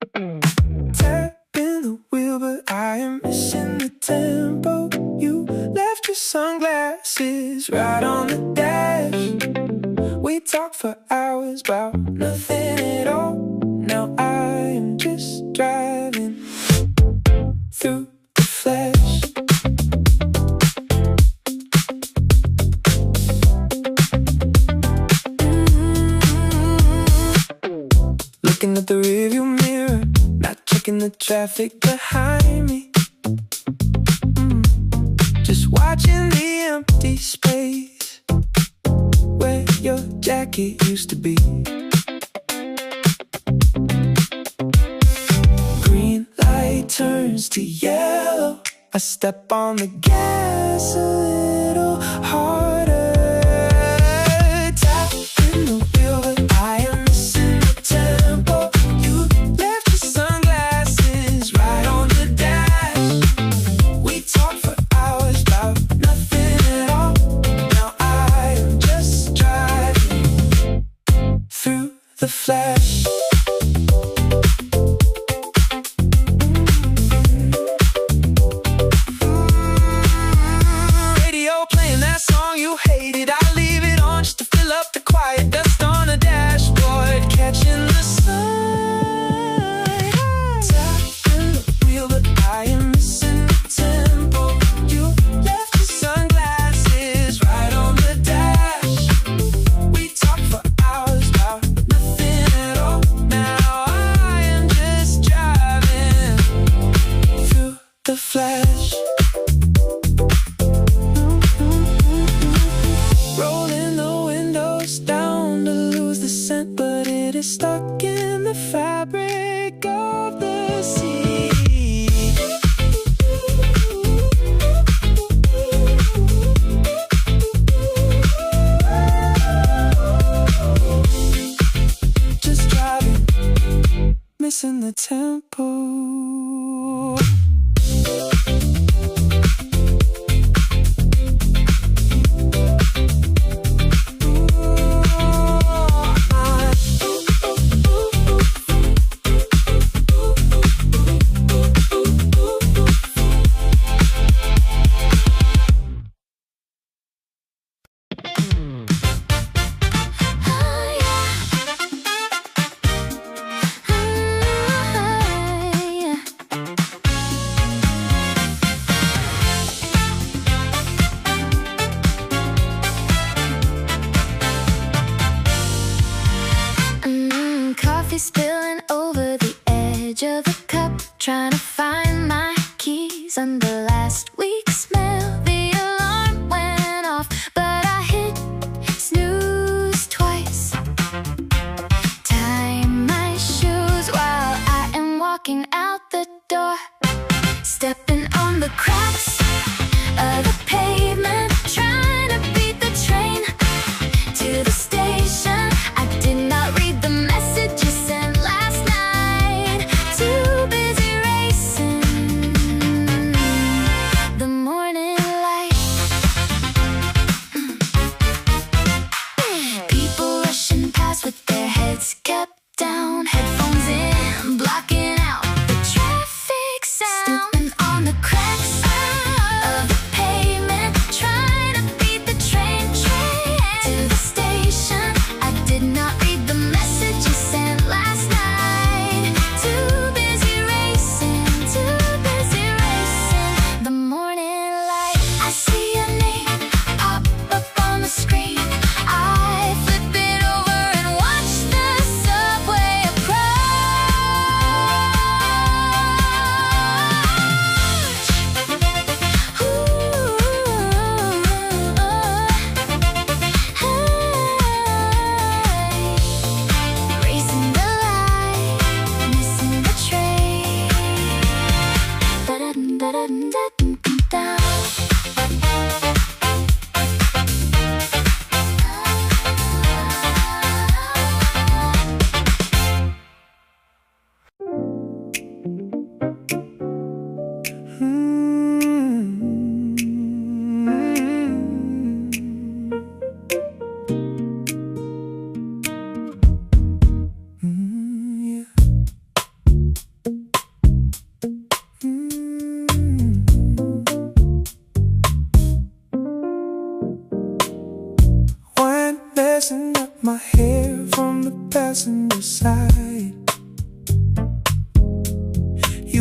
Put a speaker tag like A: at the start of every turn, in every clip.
A: Tapping the wheel, but I am missing the tempo. You left your sunglasses right on the dash. We talked for hours about nothing at all. Now I am just driving through the flesh. Looking at the rearview mirror, not checking the traffic behind me. Just watching the empty space where your jacket used to be. Green light turns to yellow. I step on the gas a little harder. Tapping the wheel, but I am missing the tempo. You left your sunglasses right on the dash. We talked for hours about nothing at all. Now I am just driving through the flash. Radio playing that song you hated. I leave it on just to fill up the quiet dust on the dashboard, catching the sun. Tapping the wheel, but I am missing the tempo. You left your sunglasses right on the dash. We talked for hours about nothing at all. Now I am just driving through the flash. Rolling the windows down to lose the scent, but it is stuck in the fabric of the sea. Just driving, missing the tempo. Coffee spilling over the edge of the cup, trying to find my keys under last week's mail. The alarm went off, but I hit snooze twice. Tie my shoes while I am walking out the door, stepping on the cracks of the pavement, trying to beat the train to the station. I did not read the message you sent last night. Too busy racing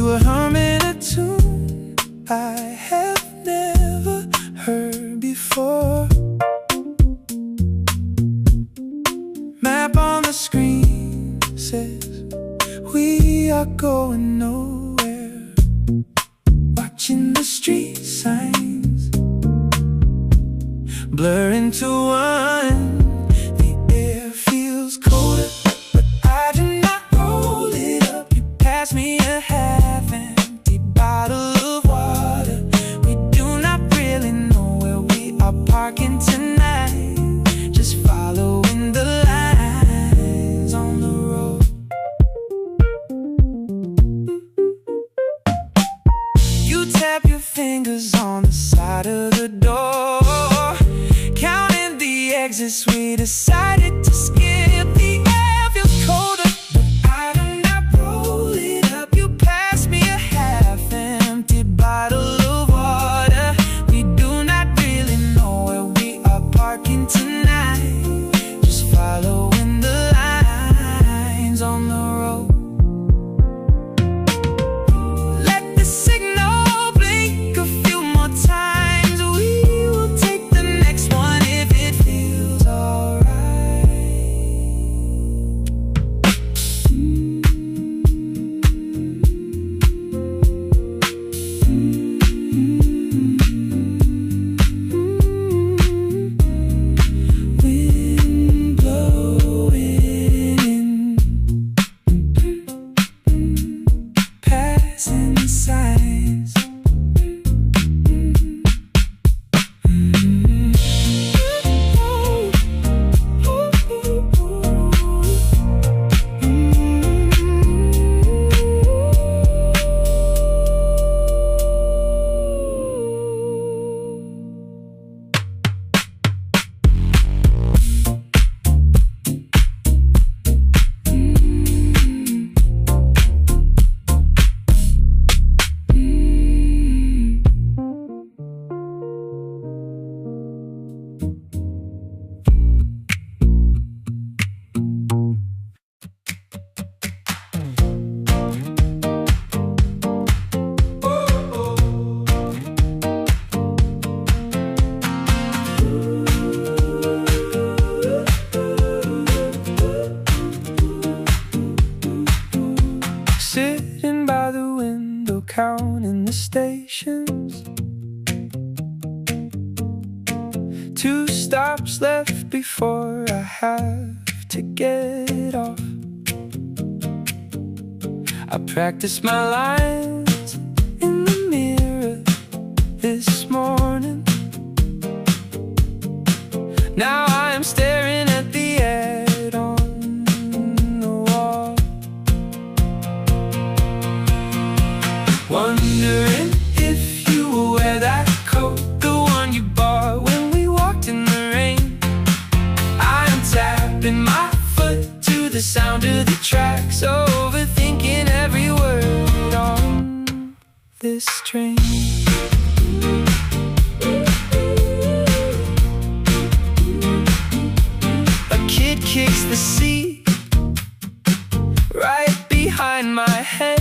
A: You were humming a tune I have never heard before. Map on the screen says we are going nowhere. Watching the street signs blur into one. The air feels colder, but I do not roll it up. You pass me a half-empty bottle of water. We do not really know where we are parking tonight. Just following the lines on the road. You tap your fingers on the side of the door, counting the exits. We decided to skip. The air feels colder, but I do not roll it up. You pass me a half-empty bottle of water. We do not really know where we are parking tonight. Just following the lines on the road. Let the signal blink a few more times. We will take the next one if it feels alright. Wind blowing in, passing signs. Sitting by the window, counting the stations. 2 stops left before I have to get off. I practiced my lines in the mirror this morning. Now I am staring at the ad on the wall, wondering if you will wear that coat, the one you bought when we walked in the rain. I am tapping my foot to the sound of the tracks, overthinking every word on this train. A kid kicks the seat right behind my head.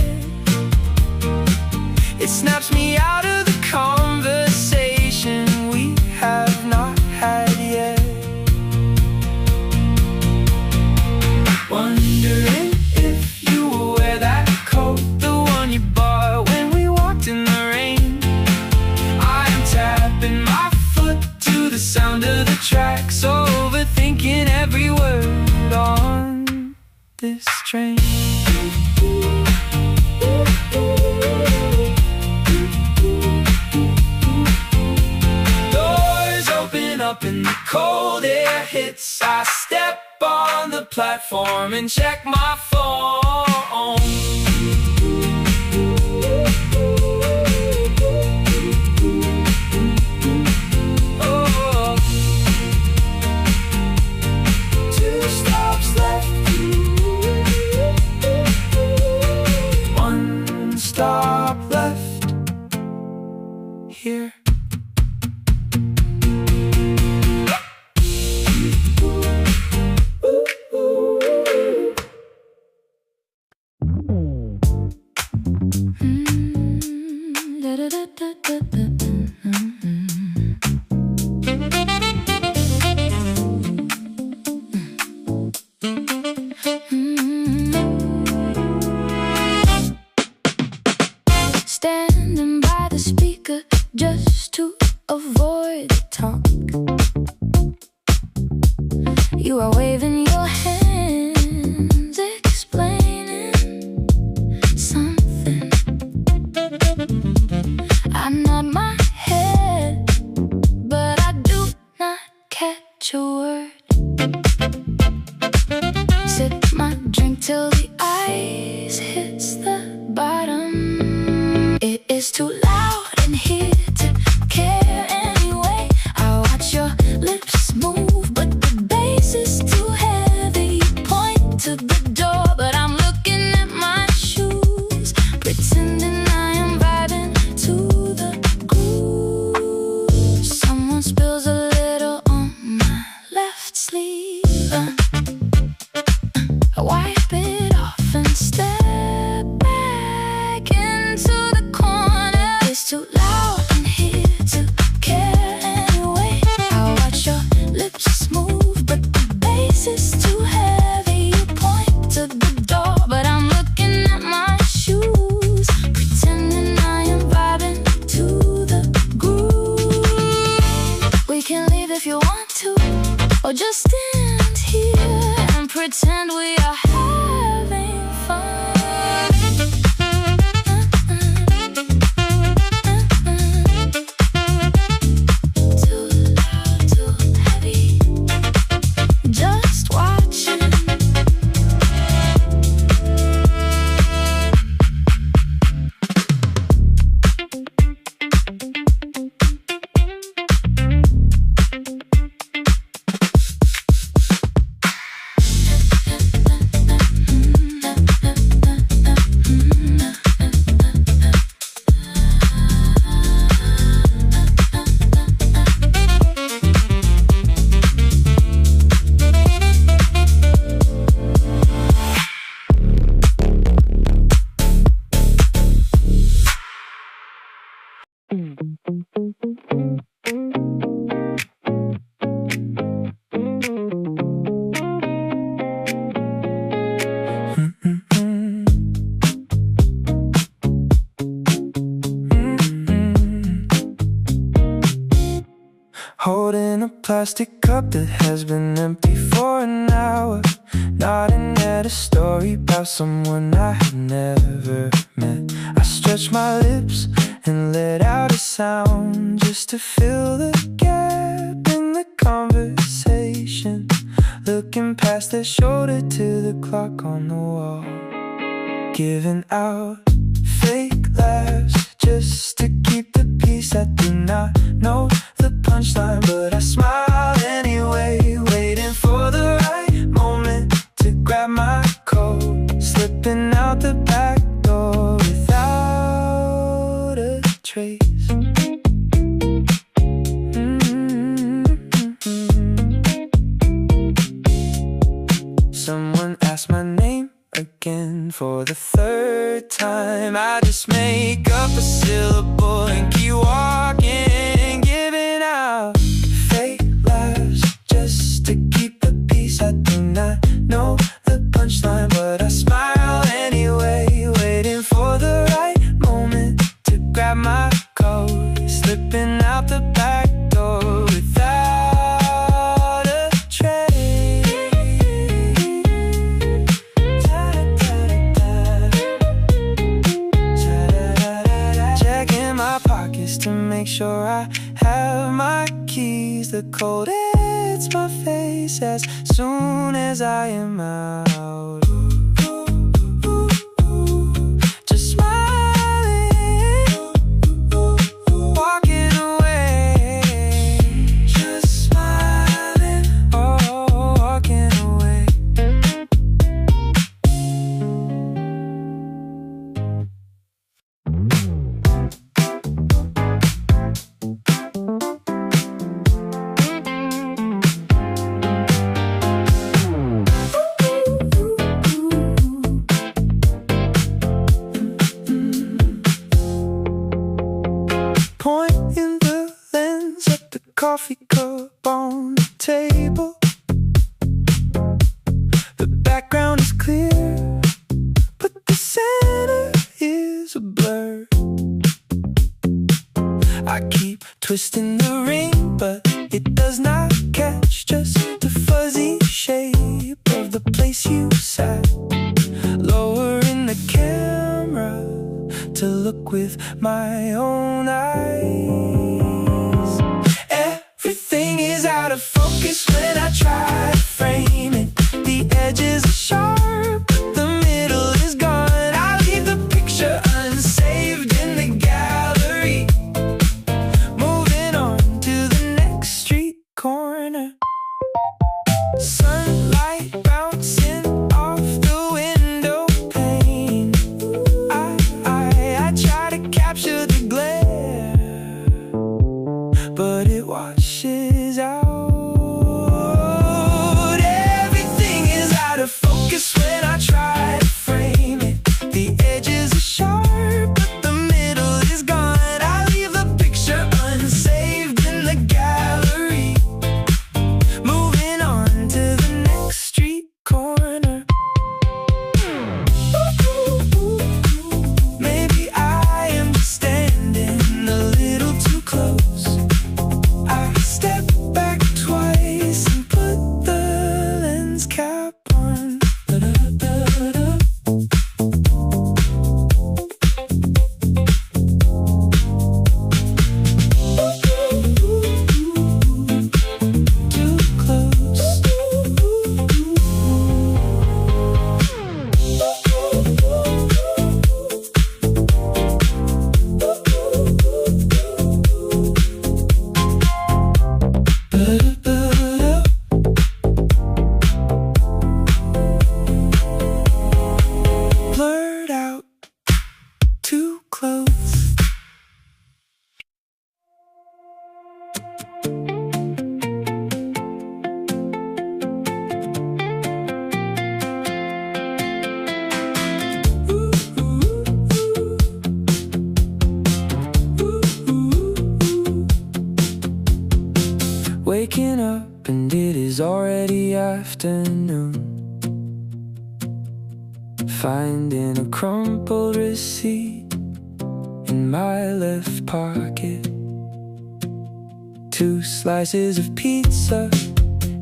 A: It snaps me out of the conversation we have not had yet. Wondering if you will wear that coat, the one you bought when we walked in the rain. I am tapping my foot to the sound of the tracks, overthinking every word on this train. Up and the cold air hits, I step on the platform and check my phone. Oh, 2 stops left, 1 stop left here. It's too loud in here to care anyway. I watch your lips move, but the bass is too heavy. You point to the door, but I'm looking at my shoes, pretending I am vibing to the groove. Someone spills a little on my left sleeve. I wipe it off and step back into the corner. It's too loud in here to care anyway. I watch your lips move, but the bass is too heavy. You point to the door, but I'm looking at my shoes, pretending I am vibing to the groove. We can leave if you want to, or just stand here and pretend we are having fun. Too loud, too heavy, just watching.
B: Holding a plastic cup that has been empty for an hour, nodding at a story about someone I had never met. I stretch my lips and let out a sound just to fill the gap in the conversation, looking past their shoulder to the clock on the wall, giving out fake laughs just to keep the peace. I do not know the punchline, but I smile anyway, waiting for the right moment to grab my coat, slipping out the back door without a trace. Someone asked my name again for the third time. I just make up a syllable and keep walking, giving out fake laughs just to keep the peace. I do not know the punchline, but I smile anyway, waiting for the right moment to grab my coat, slipping out the back door without a trace. Checking my pockets to make sure I have my keys. The cold hits my face as soon as I am out. Just smiling, walking away. Just smiling, oh, walking away. Pointing the lens at the coffee cup on the table. The background is clear, but the center is a blur. I keep twisting the ring, but it does not catch just the fuzzy shape of the place you sat. Lowering the camera to look with my own eyes. Everything is out of focus when I try to frame it. The edges are sharp, but the middle is gone. I leave the picture unsaved in the gap. afternoon, finding a crumpled receipt in my left pocket, 2 slices of pizza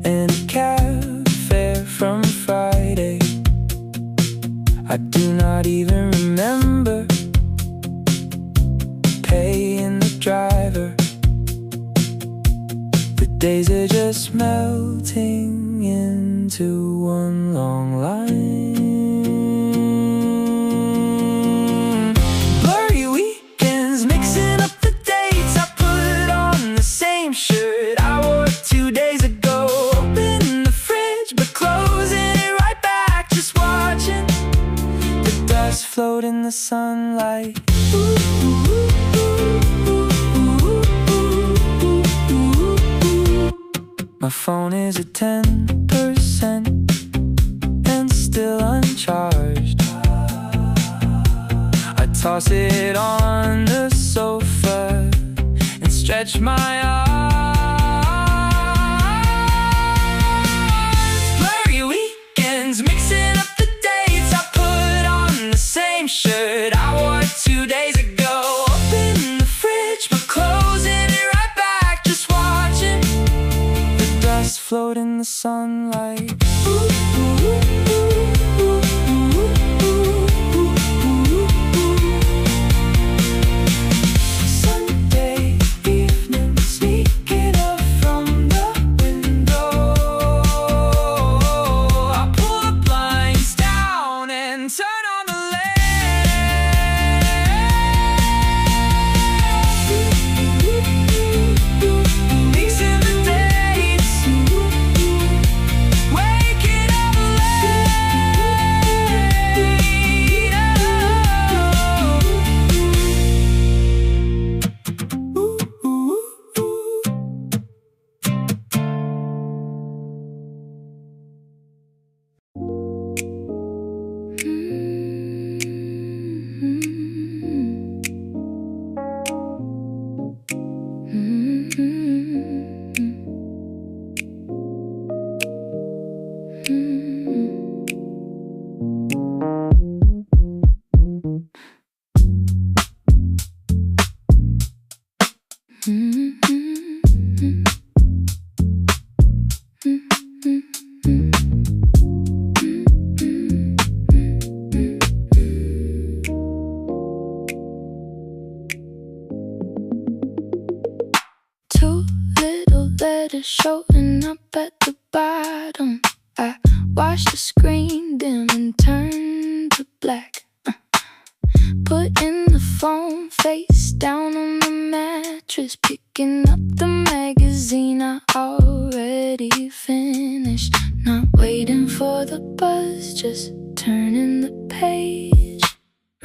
B: and a cab fare from Friday. I do not even remember paying the driver. The days are just melting into one long line. Blurry weekends, mixing up the dates. I put on the same shirt I wore 2 days ago. Open the fridge but closing it right back. Just watching the dust float in the sunlight. Ooh, ooh, ooh. My phone is at 10% and still uncharged. I toss it on the sofa and stretch my arms. Blurry weekends, mixing up the dates. I put on the same shirt I wore 2 days ago. Open the fridge but closing it right back. Just watching float in the sunlight. Ooh, ooh, ooh, ooh, ooh, ooh, ooh. Sunday evening, sneaking up from the window. I pull the blinds down and turn on the lamp. Mixing the dates, waking up late. Ooh, ooh, ooh. Two little letters showing up at the bottom. I watched the screen dim and turn to black. Putting the phone face down on the mattress, picking up the magazine I already finished. Not waiting for the buzz, just turning the page.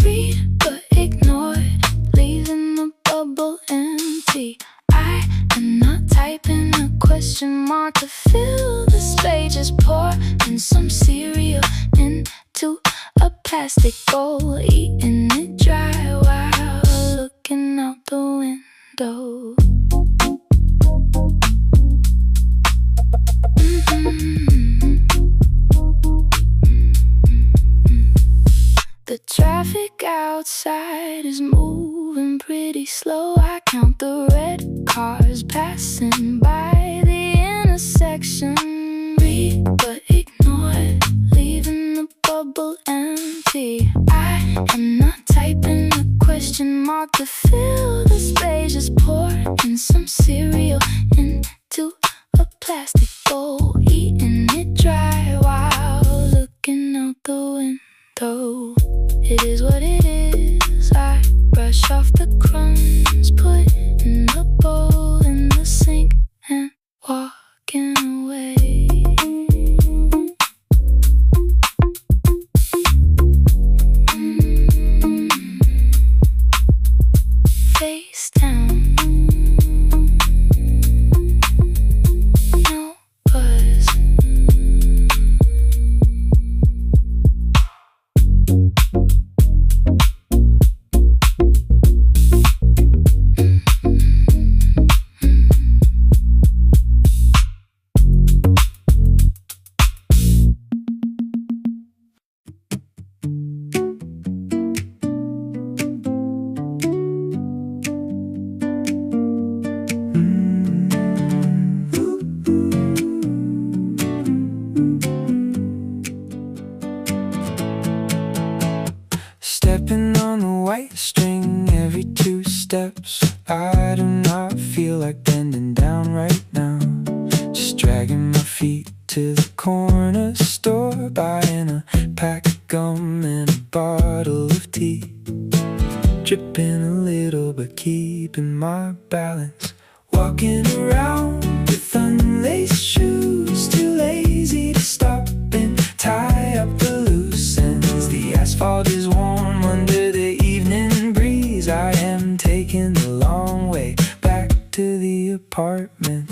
B: Read but ignored, leaving the bubble empty. I am not typing a question mark to fill the space. Just pouring some cereal into a plastic bowl, eating it dry while looking out the window. The traffic outside is moving pretty slow. I count the red cars passing by the intersection. Read but ignore, leaving the bubble empty. I am not typing a question mark to fill the space. Just pouring some cereal into a plastic bowl, eating it dry while looking out the window. It is what it is. I brush off the crumbs, put in the bowl in the sink, and walking away. Face down, no buzz. Stepping on the white string every 2 steps. I do not feel like bending down right now. Just dragging my feet to the corner store, buying a pack of gum and a bottle of tea. Dripping a little but keeping my balance. Walking around with unlaced shoes, too lazy to stop and tie up the loose ends. The asphalt is warm under the evening breeze. I am taking the long way back to the apartment.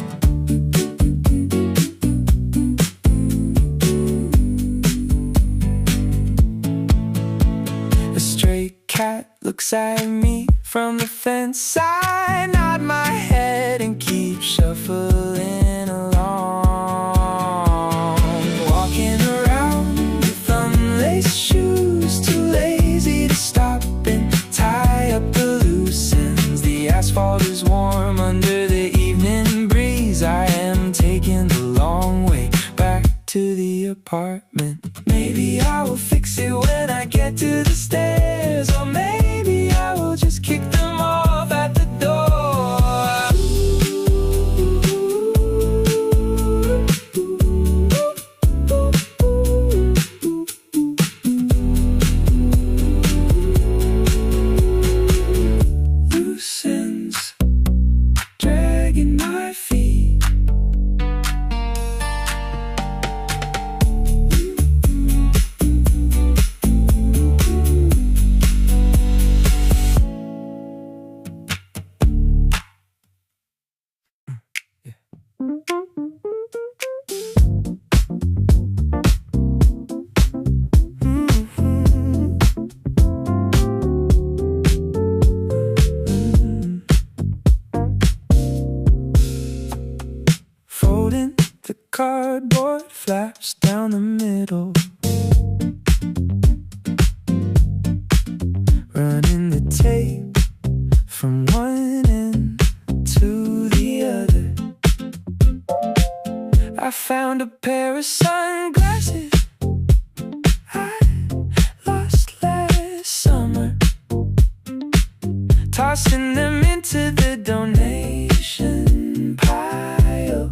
B: A stray cat looks at me from the fence. I nod my head and keep shuffling along. Walking around with unlaced shoes, too lazy to stop and tie up the loose ends. The asphalt is warm under the evening breeze. I am taking the long way back to the apartment. Maybe I will fix it when I get to the stairs, or maybe I will just kick them off at the door. Loose ends, dragging my feet. Folding the cardboard flaps down the middle, running the tape from one end to the other. I found a pair of sunglasses I lost last summer, tossing them into the donation pile,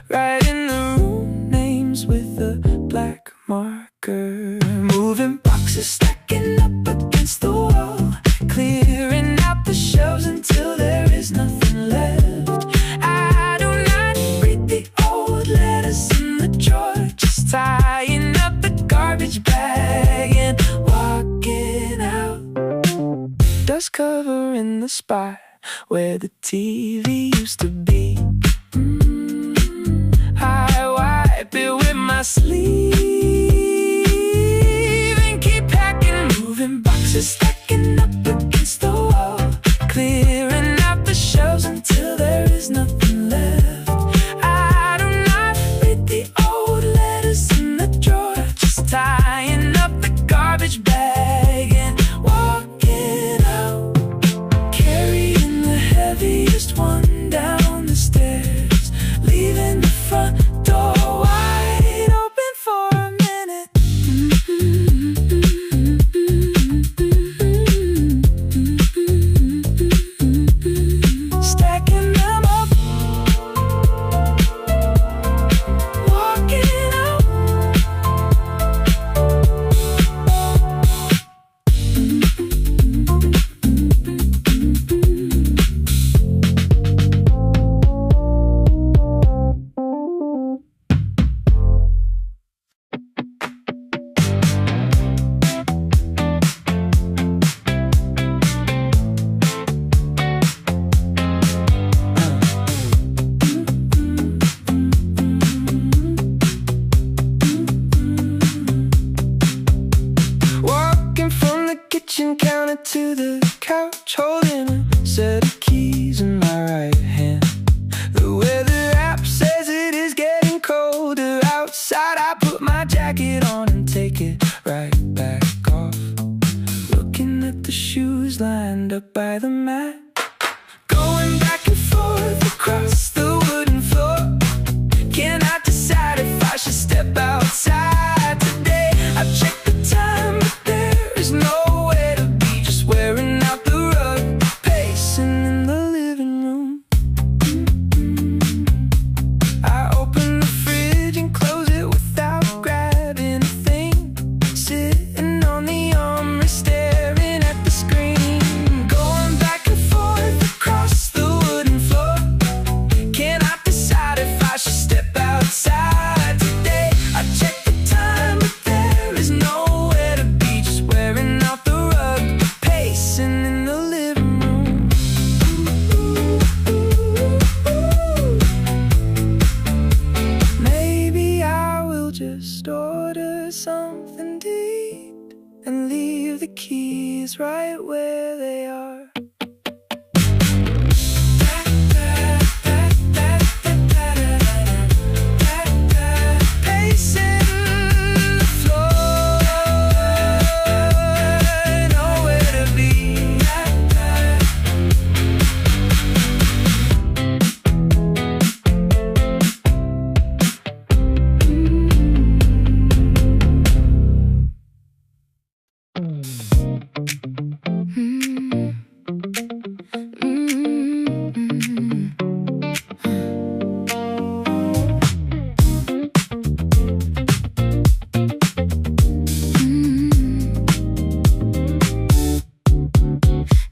B: writing the room names with a black marker, moving boxes, stacking up against the wall, clearing out the shelves until there is nothing left. I do not read the old letters in the drawer, just tying up the garbage bag and walking out. Dust covering the spot where the TV used to be. I wipe it with my sleeve and keep packing, moving boxes, stacking up against the wall, clearing out the shelves until there is nothing left. I do not read the old letters in the drawer, just tying up the garbage bag and walking out, carrying the heaviest one down the stairs, leaving the front door wide open for a minute. Stacking them up, walking out. Walking from the kitchen counter to the couch, holding a set of keys in my right hand. The weather app says it is getting colder outside. I put my jacket on and take it right back off, looking at the shoes lined up by the mat, going back and forth across the wooden floor. Can I decide if I should step outside today? I've checked the time, but there is no way things right where they are.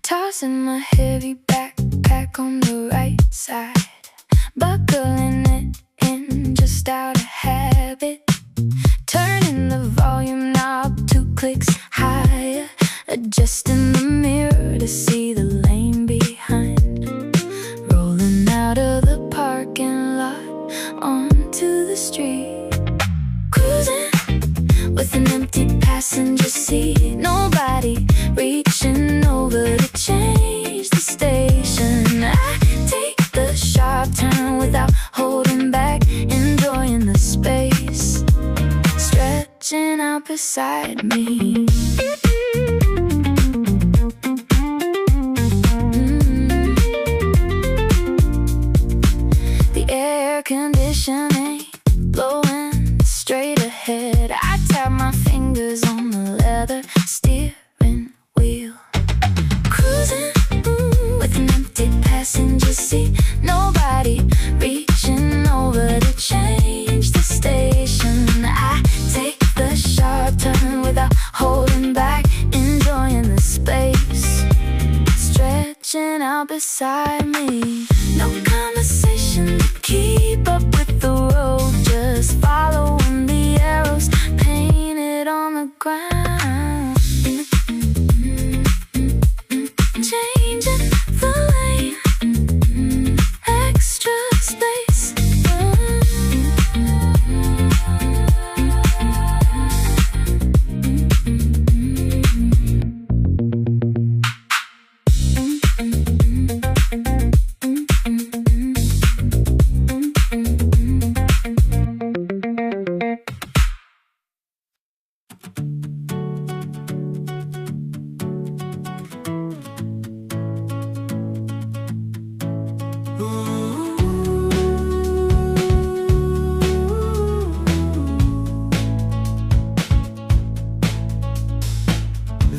C: Tossing my heavy backpack on the right side, buckling it in just out of habit, turning the volume knob 2 clicks higher, adjusting the mirror to see the lane behind, rolling out of the parking lot onto the street, cruising with an empty passenger seat, nobody reaching over to change the station. I take the sharp turn without holding back, enjoying the space stretching out beside me. The air conditioning blowing straight ahead. I tap my fingers on the leather steering wheel, cruising with an empty passenger seat, nobody reaching over to change the station. I take the sharp turn without holding back, enjoying the space stretching out beside me. No conversation to keep up with the road, just following the arrows painted on the ground. Changing the lane, extra space.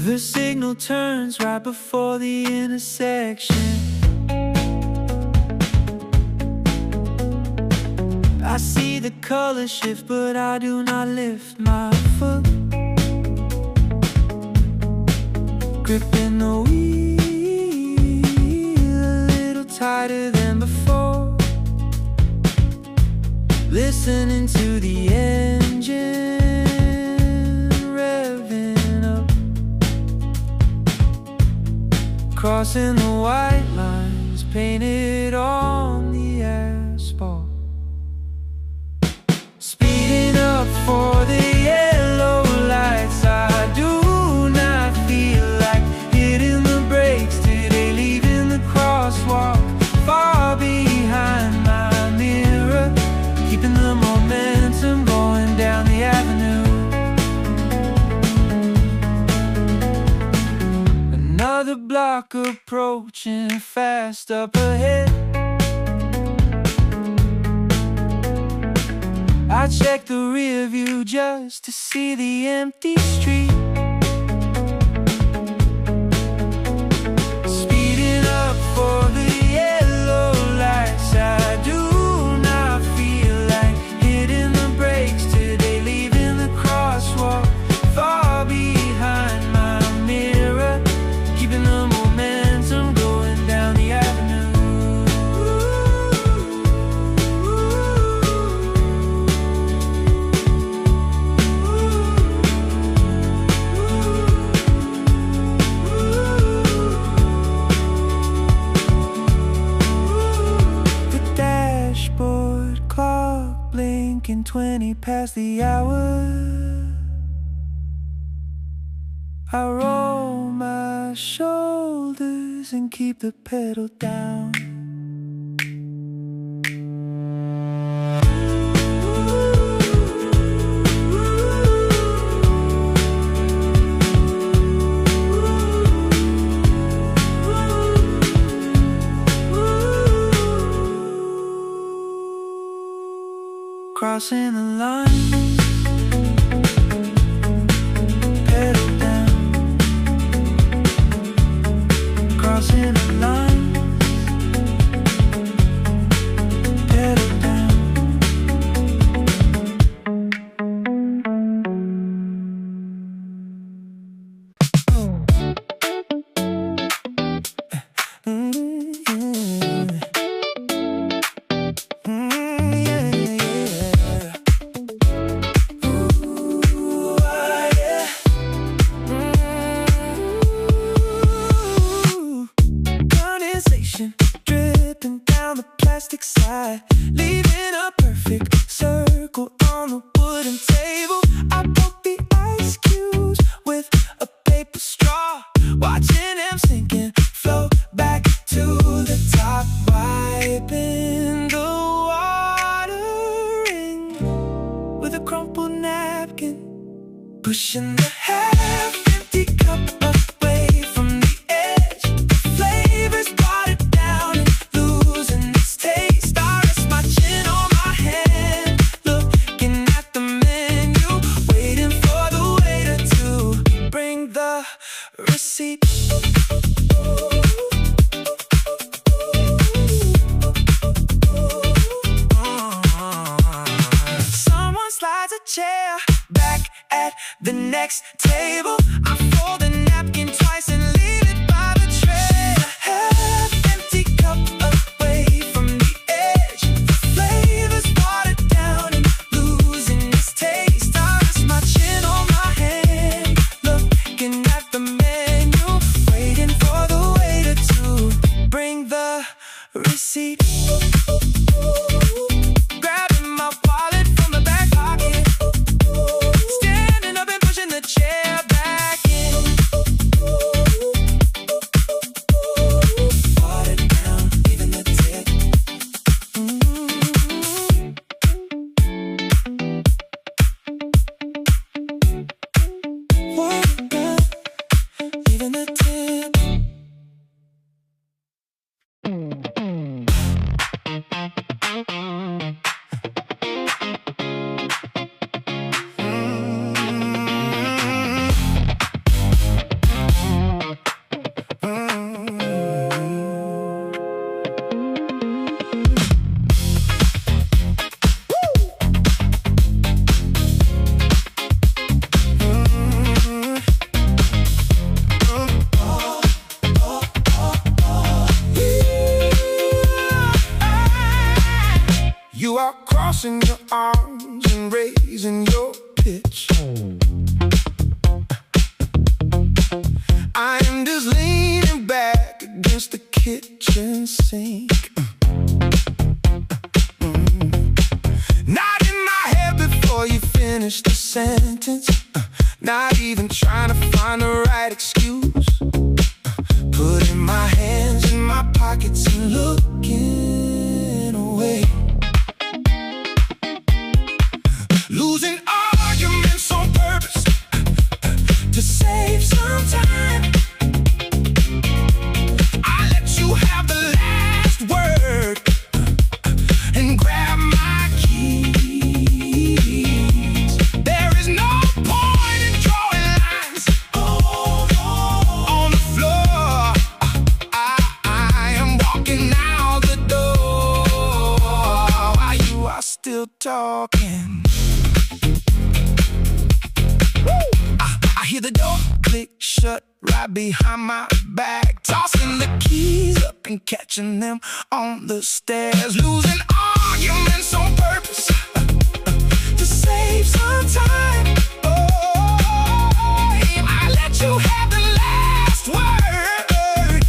B: The signal turns right before the intersection. I see the color shift, but I do not lift my foot, gripping the wheel a little tighter than before, listening to the engine revving up, crossing the white lines painted on the asphalt, speeding up for the yellow lights. I do not feel like hitting the brakes today, leaving the crosswalk far behind my mirror, keeping the momentum going down the avenue. Another block approaching fast up ahead. I check the rear view just to see the empty street, speeding up for the yellow lights. I do not feel like hitting the brakes today, leaving the crosswalk far behind my mirror, keeping the momentum going down the avenue. The dashboard clock blinking 20 past the hour. I roll my shoulders and keep the pedal down. Crossing the line, pedal down. Crossing the line, pedal down. Dripping down the plastic side, leaving a perfect circle on the wooden table. I broke the ice cubes with a paper straw, watching them sink and flow back to the top, wiping the watering with a crumpled napkin, pushing the half-empty cup away from the edge. The flavors watered down and losing its taste. I rest my chin on my hand, looking at the menu, waiting for the waiter to bring the receipt. Someone slides a chair back at the next table. I fold the napkin twice and leave it by the tray. A half-empty cup away from the edge. The flavors watered down and losing its taste. I rest my chin on my hand, looking at the menu, waiting for the waiter to bring the receipt. Grabbing my wallet from the back pocket, standing up and pushing the chair back in. Watered down, leaving the tip. Watered down, leaving the tip. You are crossing your arms and raising your pitch. I am just leaning back against the kitchen sink. Nodding my head before you finish the sentence. Not even trying to find the right excuse. Putting my hands in my pockets and looking away. Losing arguments on purpose to save some time. I let you have the last word and grab my keys. There is no point in drawing lines on the floor. I am walking out the door while you are still talking. I hear the door click shut right behind my back, tossing the keys up and catching them on the stairs. Losing arguments on purpose to save some time. Oh, I let you have the last word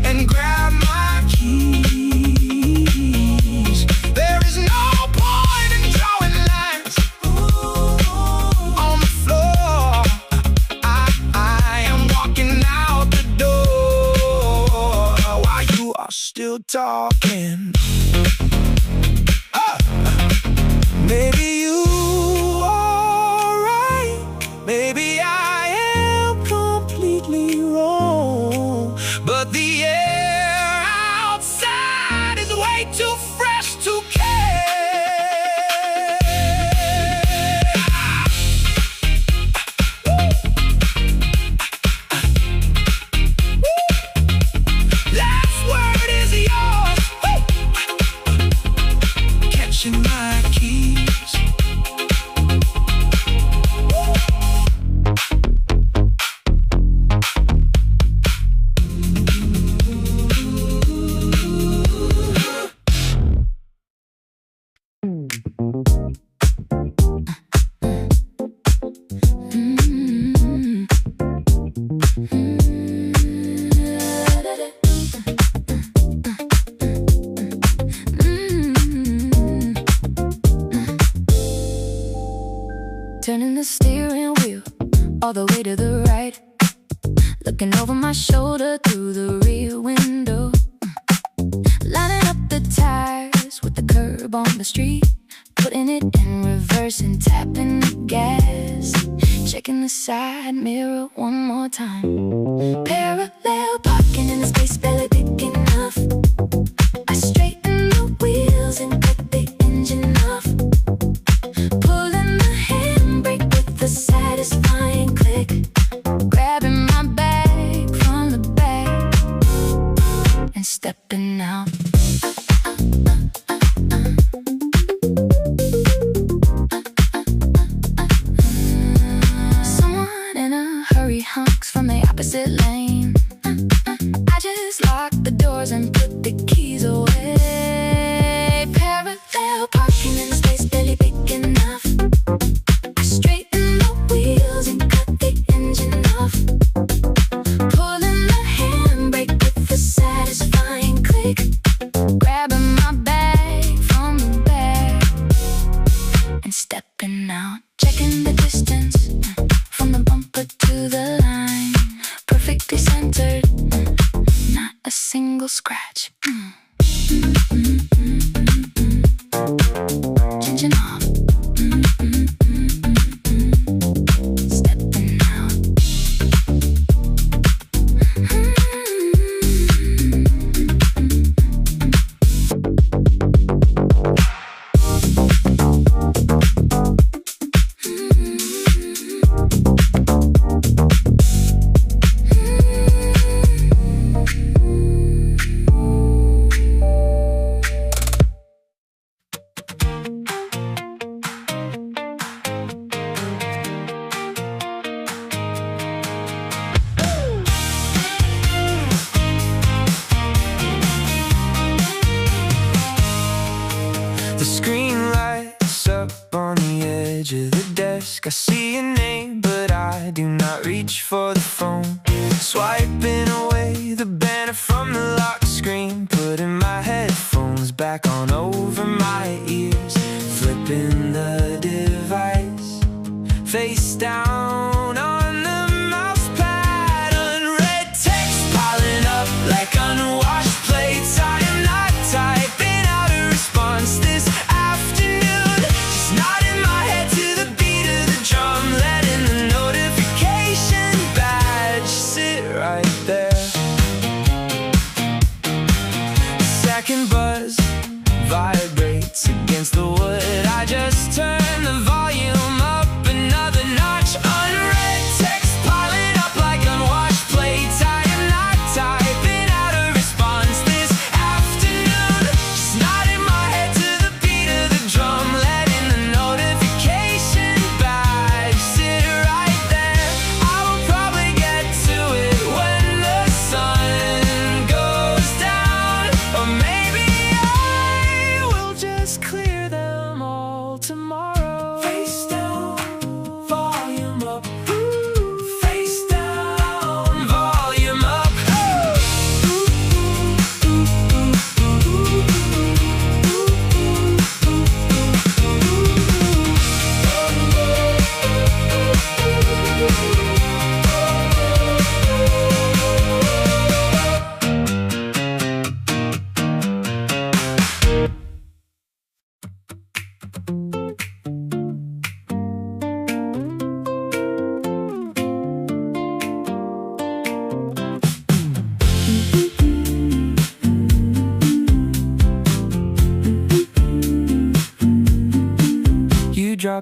B: and grab my keys. There is no point in drawing lines on the floor. I am walking out the door real talking. Maybe you are right, maybe I am completely wrong, but the air outside is way too fresh to care. Last word is yours. Catching my keys.
C: Turning the steering wheel all the way to the right, looking over my shoulder through the rear window, lining up the tires with the curb on the street, putting it in reverse and tapping the gas, checking the side mirror one more time. Parallel parking in the space barely big enough. I straighten the wheels and cut the engine off, pulling the handbrake with a satisfying click, grabbing my bag from the back and stepping out. Someone in a hurry honks from the opposite lane. I just lock the doors and put the keys away. Parallel parking in the space barely big enough. I straighten the wheels and cut the engine off, pulling the handbrake with a satisfying click, grabbing my bag from the back and stepping out. Checking the distance from the bumper to the line, perfectly centered, not a single scratch. Changing off, stepping out.
B: The screen lights up on the edge of the desk. I see your name, but I do not reach for the phone. Swiping away the banner from the lock screen, putting my headphones back on over my ears, flipping the device face down on the mouse pad. Unread text piling up like unwashed plates. I am not typing out a response this afternoon, just nodding my head to the beat of the drum, letting the notification badge sit right there. Second buzz vibrates against the wood. I just turn the volume up another notch. Unread text piling up like unwashed plates. I am not typing out a response this afternoon, just nodding my head to the beat of the drum, letting the notification badge sit right there. I will probably get to it when the sun goes down, or maybe I will just clear them all tomorrow.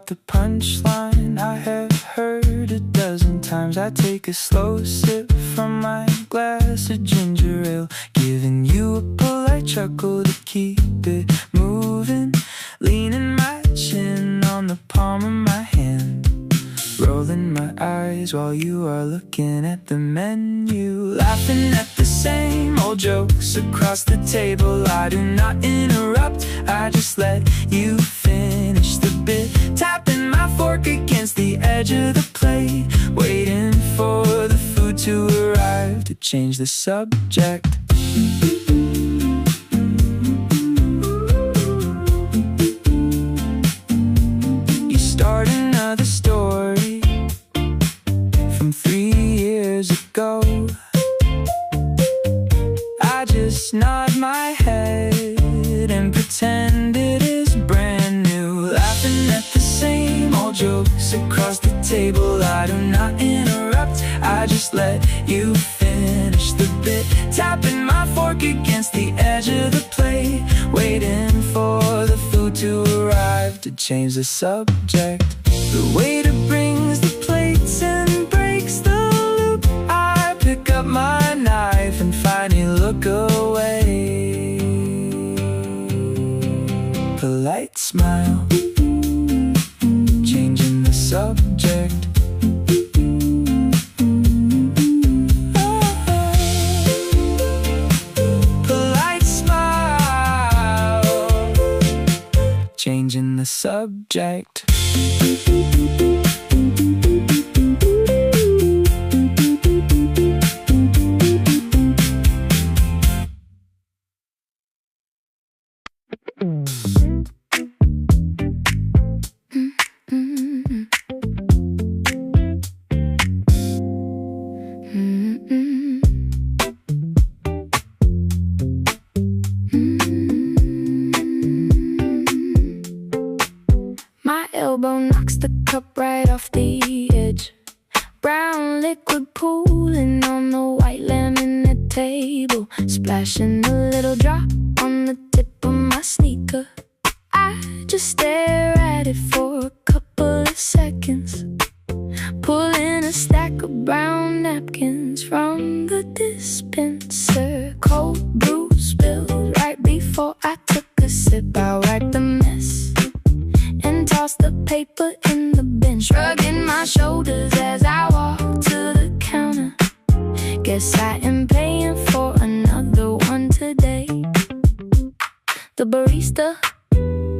B: drop the punchline I have heard a dozen times. I take a slow sip from my glass of ginger ale, giving you a polite chuckle to keep it moving, leaning my chin on the palm of my hand, rolling my eyes while you are looking at the menu, laughing at the same old jokes across the table. I do not interrupt, I just let you finish the bit, tapping my fork against the edge of the plate, waiting for the food to arrive to change the subject. You start another story from 3 years ago. I just nod my head and pretend it is brand new, laughing at the same old jokes across the table. I do not interrupt, I just let you finish the bit, tapping my fork against the edge of the plate, waiting for the food to arrive to change the subject. The waiter brings the plates and breaks the loop. I pick up my knife and finally look away. Polite smile, changing the subject. Polite smile, changing the subject.
C: My elbow knocks the cup right off the edge. Brown liquid pooling on the white laminate table, splashing a little drop on the tip of my sneaker. I just stare at it for a couple of seconds, pulling a stack of brown napkins from the dispenser. Cold brew spilled right before I took a sip. I wiped the mess and tossed the paper in the bin, shrugging my shoulders as I walk to the counter. Guess I am paying for another one today. The barista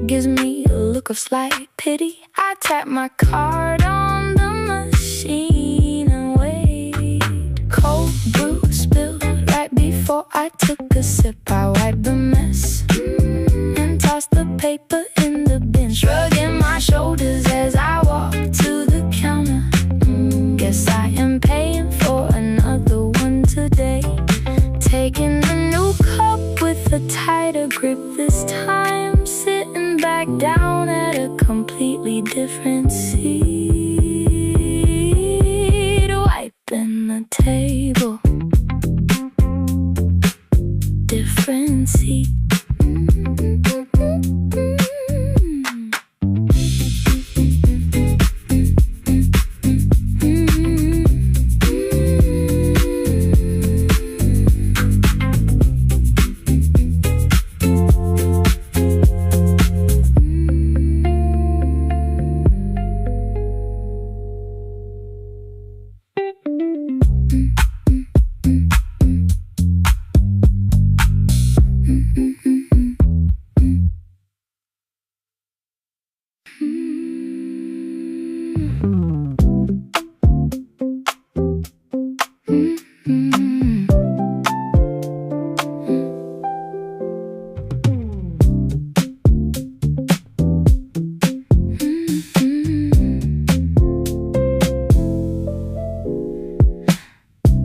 C: gives me a look of slight pity. I tap my card on the machine and wait. Cold brew spilled right before I took a sip. I wiped the mess and tossed the paper in the bin, shrugging my shoulders as I walk to the counter. Guess I am paying for another one today. Taking a new cup with a tighter grip this time, sitting back down at a completely different seat, wiping the table. Different seat.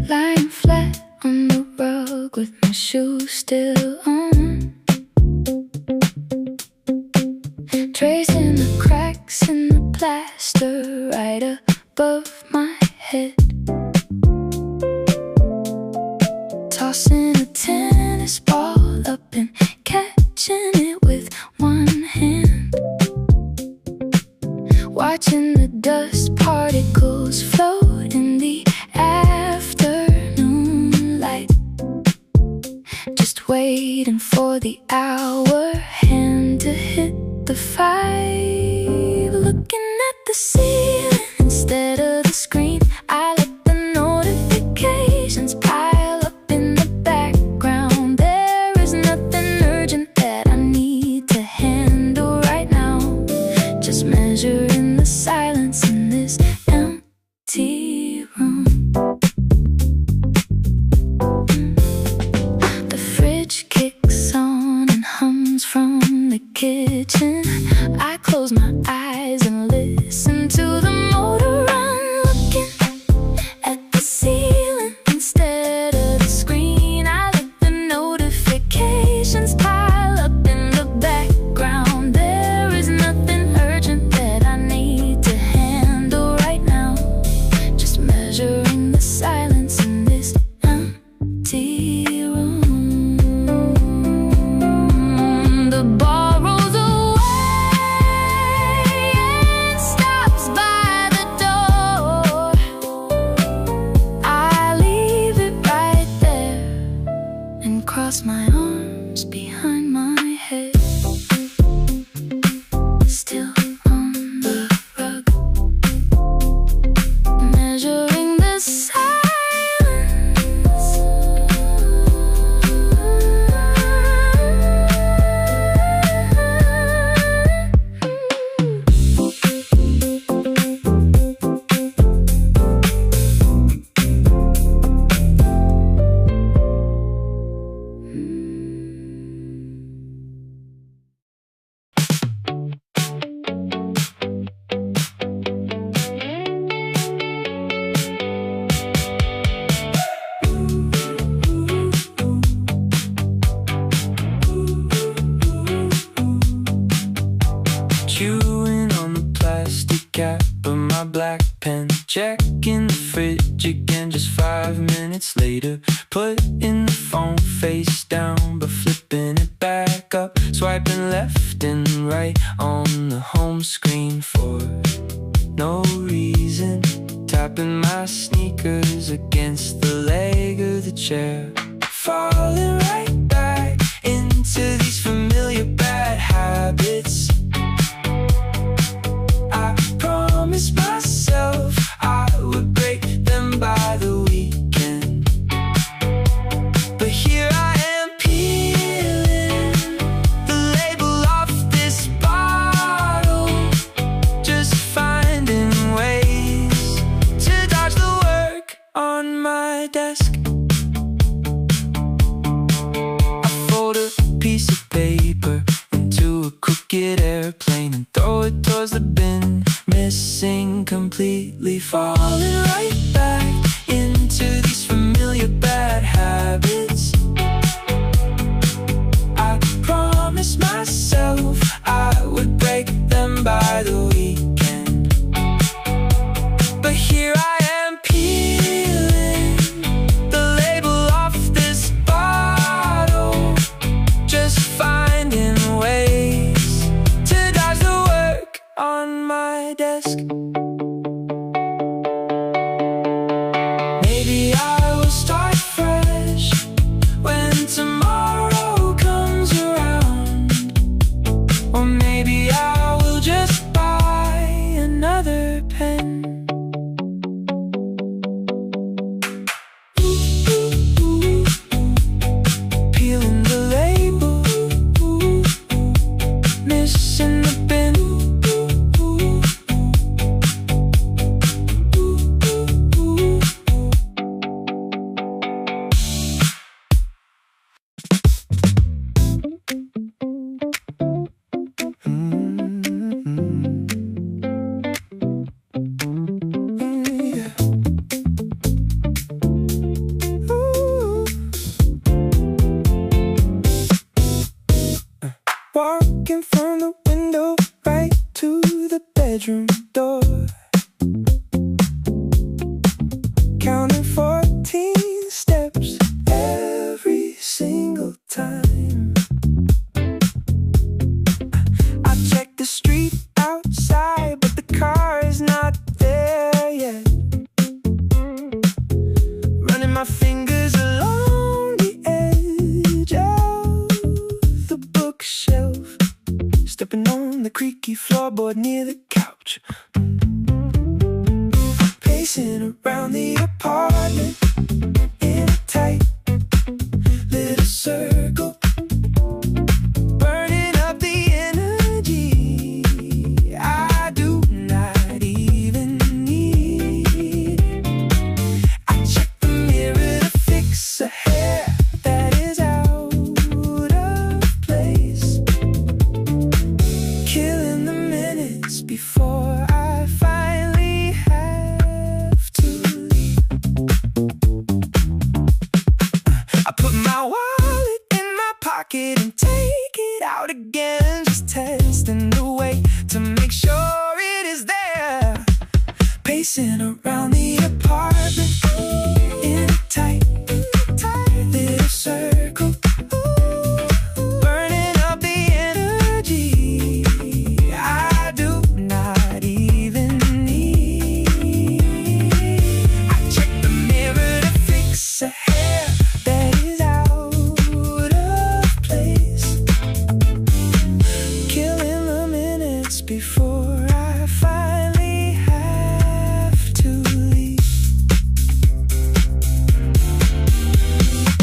C: Lying flat on the rug with my shoes still on, tracing the cracks in the plaster right above my head, tossing a tennis ball up and catching it with one hand, waiting for the hour hand to hit the 5. Looking at the ceiling instead of the screen, I let the notifications pile up in the background. There is nothing urgent that I need to handle right now. Just measuring the silence in this empty room. The fridge kicks on and hums from the kitchen. I close my eyes and listen to the motor run. Looking at the ceiling instead of the screen, I let the notifications pile up in the background. There is nothing urgent that I need to handle right now. Just measuring the silence in this empty room. The bar rolls away and stops by the door. I leave it right there and cross my arms behind my head. Still on the rug, measuring the silence.
B: Chewing on the plastic cap of my black pen. Checking the fridge again just 5 minutes later. Putting the phone face down but flipping it back up. Swiping left and right on the home screen for no reason. Tapping my sneakers against the leg of the chair. Falling right back into these familiar bad habits. I promised myself I would break them by the weekend, but here I am peeling the label off this bottle. Just finding ways to dodge the work on my desk. I fold a piece of paper into a crooked airplane and throw it towards the bin, missing completely. Falling right back into these familiar bad habits. I promised myself I would break them by the weekend, but here I am peeling the label off this bottle. Just finding ways to dodge the work on my desk. Maybe I will start fresh when tomorrow comes around. Or maybe I will just buy another pen. Peeling the label, missing the bin. Walking from the window right to the bedroom door, counting 14 steps every single time. I check the street outside, but the car is not there yet. Running my fingers along the edge of Pacing around the apartment in a tight little circle, burning up the energy I do not even need. I check the mirror to fix a hair that is out of place, killing the minutes before I finally have to leave. I put my wallet in my pocket and take it out again, just testing the way to make sure it is there. Pacing around the apartment in a tight little circle, burning up the energy I do not even need. I check the mirror to fix a hair that is out of place, killing the minutes before I finally have to leave.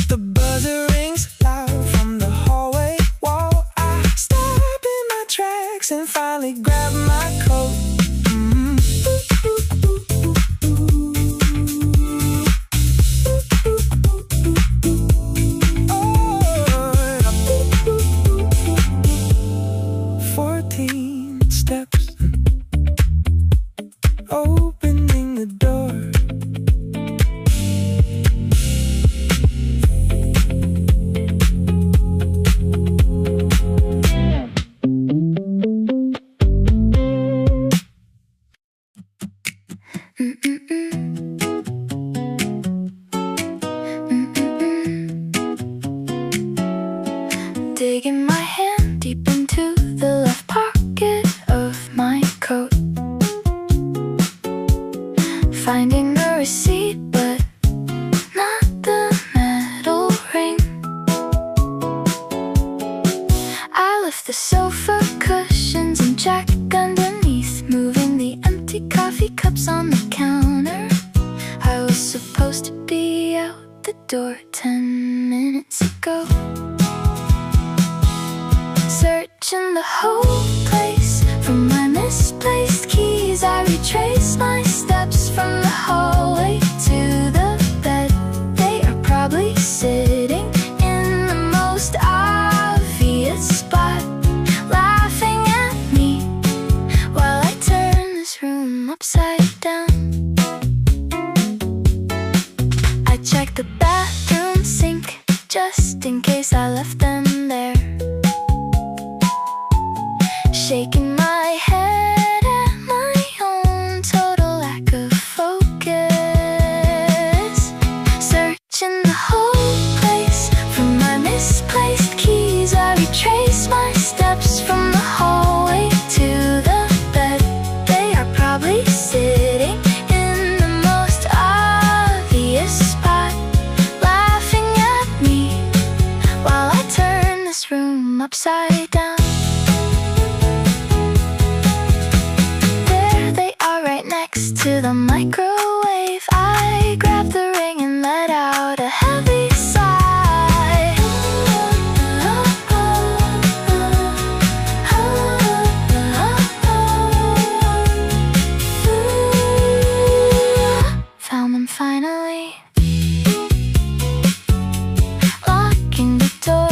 B: The buzzer rings loud from the hallway wall. I stop in my tracks and finally grab my coat. Oh, 14 steps, opening the door.
C: Digging my hand deep into the left pocket of my coat, finding the receipt but not the metal ring. I lift the sofa cushions and check underneath, moving the empty coffee cups on the counter. I was supposed to be out the door 10 minutes ago. Searching the whole place for my misplaced keys, I retrace my steps from the hallway to the bed. They are probably sitting in the most obvious spot, laughing at me while I turn this room upside down. I check the bathroom sink just in case I left them there, shaking my head at my own total lack of focus. Searching the whole place for my misplaced keys, I retrace my steps from the hallway to the bed. They are probably sitting in the most obvious spot, laughing at me while I turn this room upside down. Next to the microwave, I grab the ring and let out a heavy sigh. Found them finally, locking the door.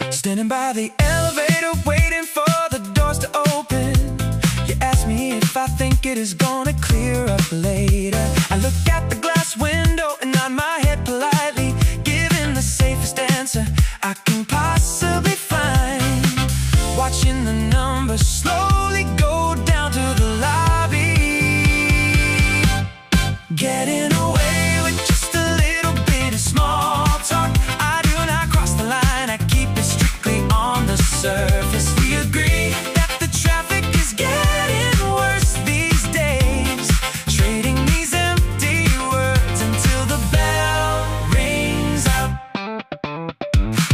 C: Standing by the elevator, waiting for the doors to open. You ask
B: it is gonna clear up later. I look at the glass window and nod my head politely, giving the safest answer I can possibly find. Watching the numbers slowly go down to the lobby, getting away with just a little bit of small talk. I do not cross the line, I keep it strictly on the surface. We agree that the traffic is getting worse these days, trading these empty words until the bell rings out.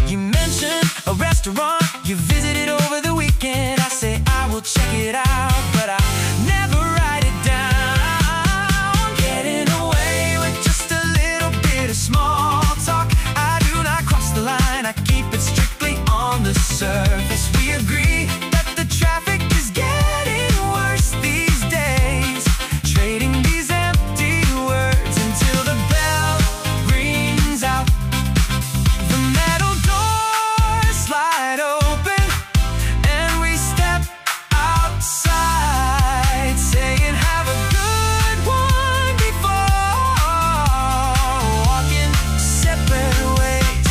B: You mentioned a restaurant you visited over the weekend. I say I will check it out, but I never write it down. Getting away with just a little bit of small talk. I do not cross the line, I keep it strictly on the surface. We agree that the traffic is getting worse these days, trading these empty words until the bell rings out. The metal doors slide open and we step outside, saying have a good one before walking separate ways.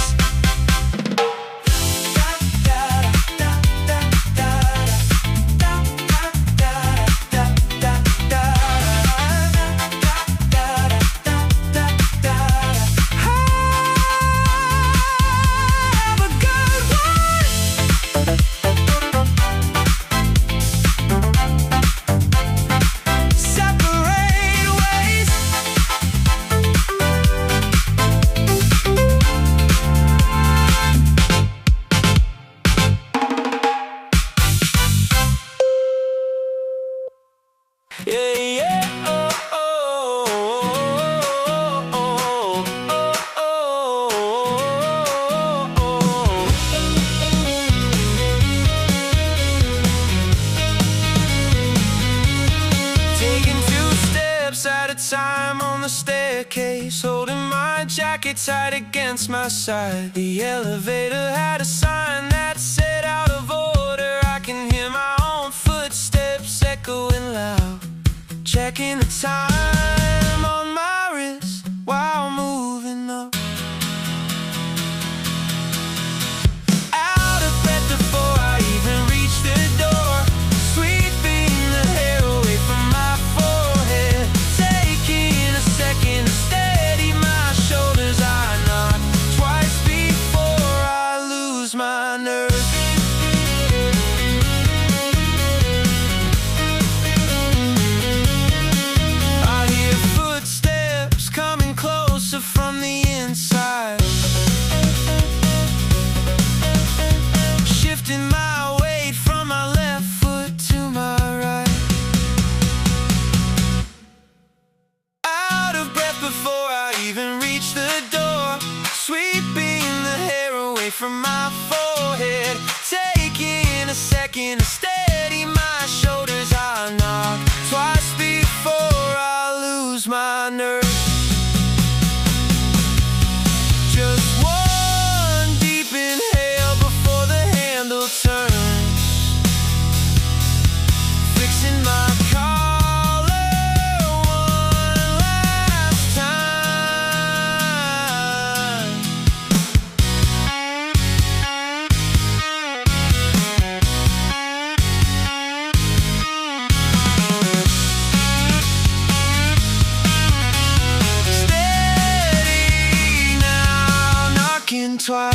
B: Have a good one. Separate ways. Yeah, yeah, oh, oh, oh, oh, oh, oh, oh. Taking 2 steps at a time on the staircase, holding my jacket tight against my side. The elevator had a sign that said out of order. I can hear my own footsteps echoing loud. Checking the time on my wrist while moving up. Out of breath before I even reach the door, sweeping the hair away from my forehead. Taking a second to steady my shoulders. I knock twice before I lose my nerve. I hear footsteps coming closer from the inside, shifting my weight from my left foot to my right. Out of breath before I even reach the door, sweeping the hair away from my forehead. Taking a second to steady my shoulders. I knock twice before I lose my nerve. Just one deep inhale before the handle turns, fixing my collar one last time. Steady now, knocking twice.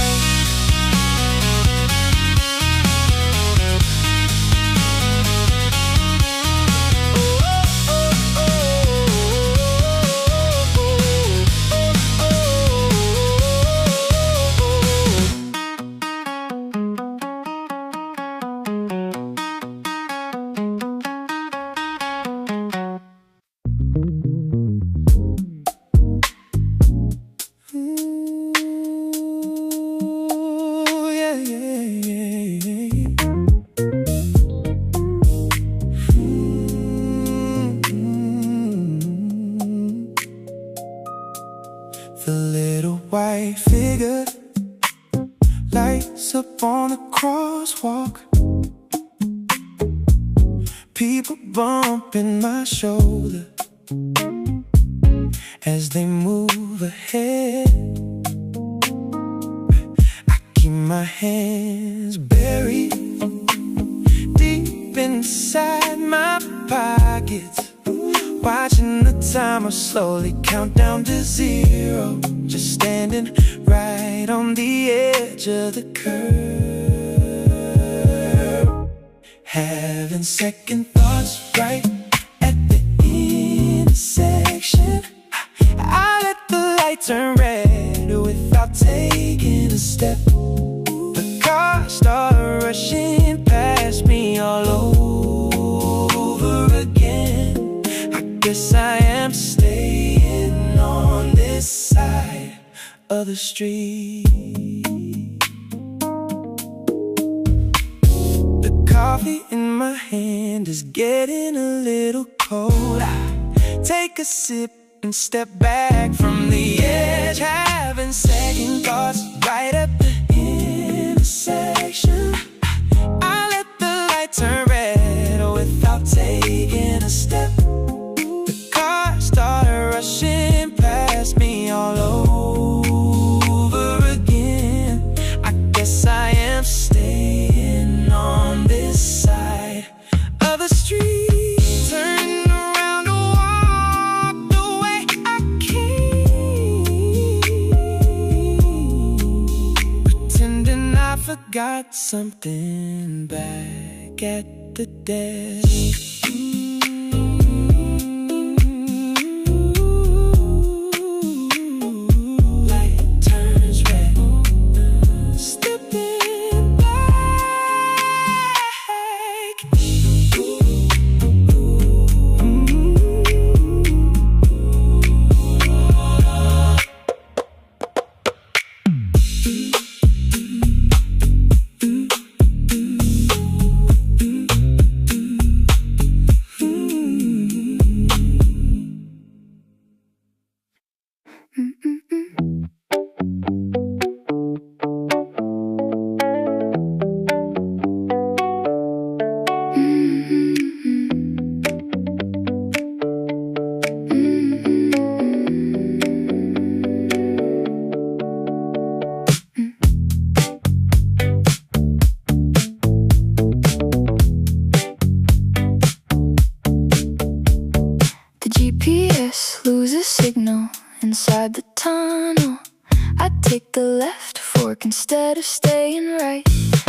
B: Ooh, yeah, yeah, yeah, yeah. The little white figure lights up on the crosswalk, People bumping my shoulder as they move ahead. I keep my hands buried deep inside my pockets, watching the timer slowly count down to 0. Just standing right on the edge of the curve, having second thoughts right at the intersection. I let the light turn red without taking a step. The cars start rushing past me all over again. I guess I am staying on this side of the street. The coffee in my hand is getting a little cold. I take a sip and step back from the edge, having second thoughts right at the intersection. I let the light turn red without taking a step. The cars started rushing past me all over again. I guess I am staying on this side of the street. Turning around to walk the way I came, pretending I forgot something back at the desk. Light turns red, stepping back. The GPS loses signal inside the tunnel. I take the left fork instead of staying right.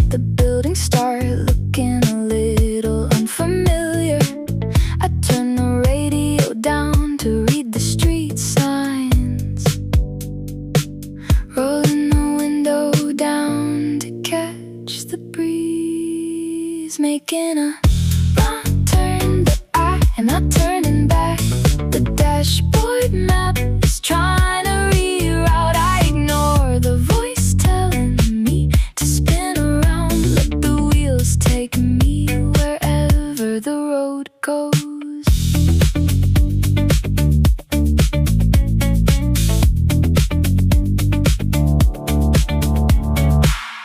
B: The buildings start looking a little unfamiliar. I turn the radio down to read the street signs, rolling the window down to catch the breeze, making a wrong turn, but I am not turning back. The dashboard map is trying to reroute. I ignore the voice telling me to spin around. Let the wheels take me wherever the road goes.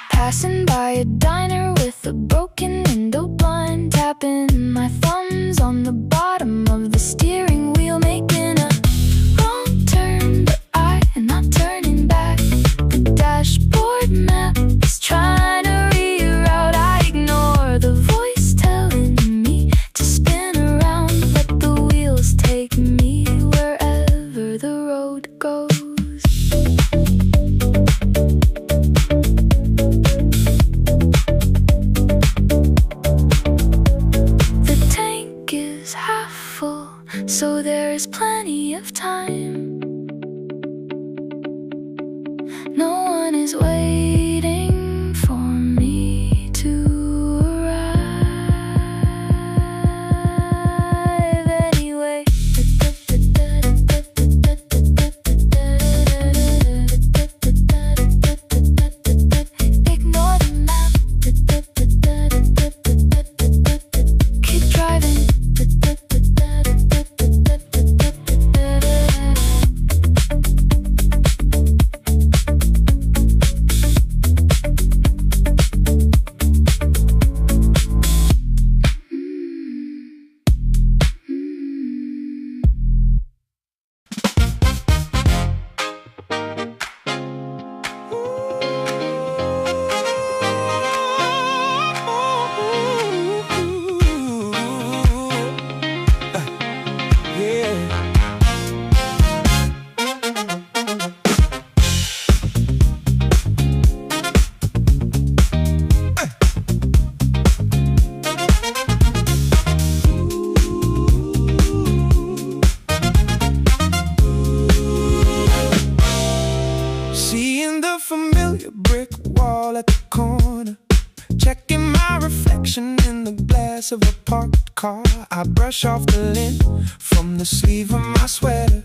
B: Passing by a diner with a broken window blind, tapping my thumbs on the bottom of the steering wheel, making a wrong turn, but I am not turning back. The dashboard map is trying to reroute. I ignore the voice telling me to spin around. Let the wheels take me wherever the road goes. The tank is half full, so there is plenty of time. No one is waiting for me to arrive anyway. Ignore the map, keep driving. Seeing the familiar brick wall at the corner, checking my reflection in the glass of a parked car. I brush off the lint from the sleeve of my sweater,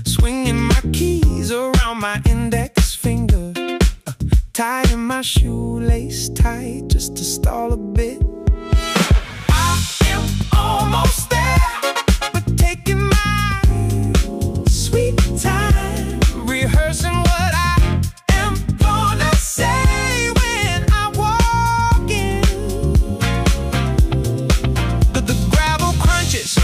B: swinging my keys around my index finger, tying my shoelace tight just to stall a bit. I am almost there, but taking my sweet time, rehearsing what I am gonna say when I walk in. The gravel crunches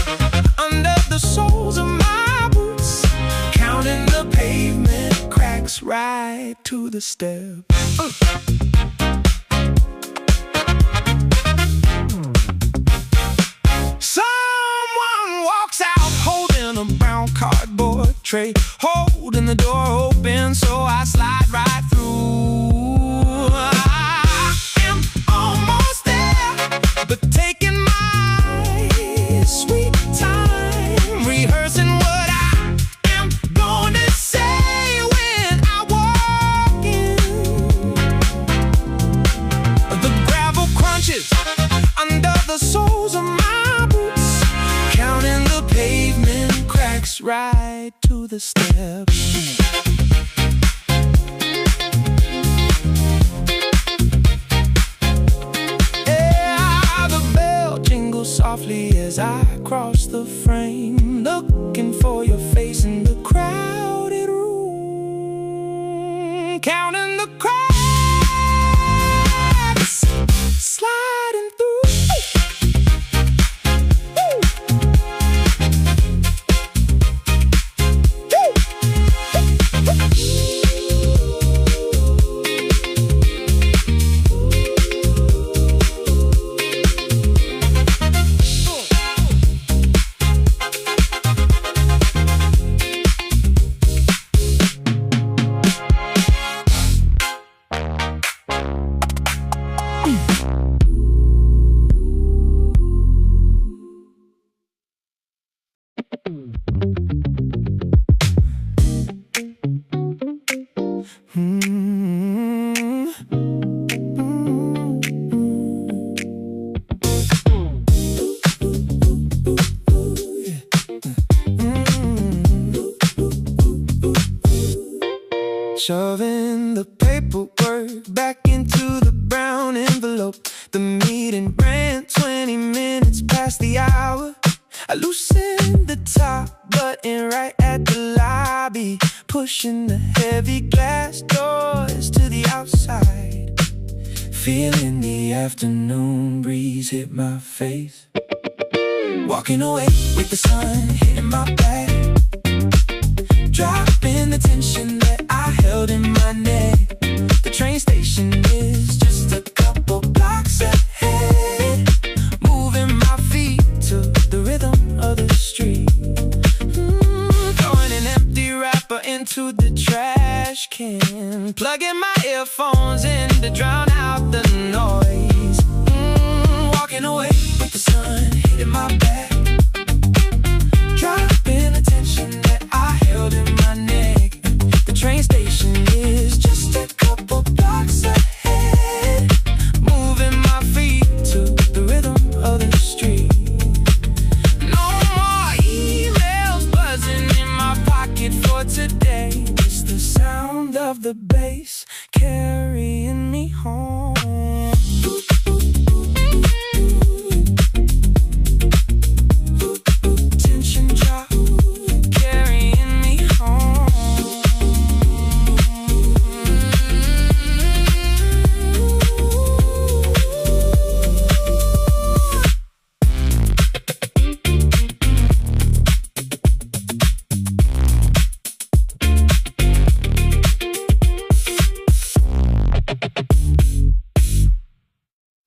B: under the soles of my boots, counting the pavement cracks right to the step. Someone walks out holding a brown cardboard tray, holding the door open so I slide right through. I am almost there, but taking my sweet time, rehearsing what I am gonna say when I walk in. The gravel crunches under the soles of my boots, counting the pavement cracks right to the steps. Yeah, the bell jingles softly as I cross the frame, looking for your face in the crowded room, counting the cracks, sliding through. Shoving the paperwork back into the brown envelope. The meeting ran 20 minutes past the hour. I loosened the top button right at the lobby, pushing the heavy glass doors to the outside. Feeling the afternoon breeze hit my face. Walking away with the sun hitting my back, dropping the tension that I held in my neck. The train station is just a couple blocks ahead, moving my feet to the rhythm of the street. Throwing an empty wrapper into the trash can, plugging my earphones in to drown out the noise. Walking away with the sun hitting my back, dropping the tension that I held in my neck. The train station is just a couple blocks ahead, moving my feet to the rhythm of the street. No more emails buzzing in my pocket for today, just the sound of the bass carrying me home.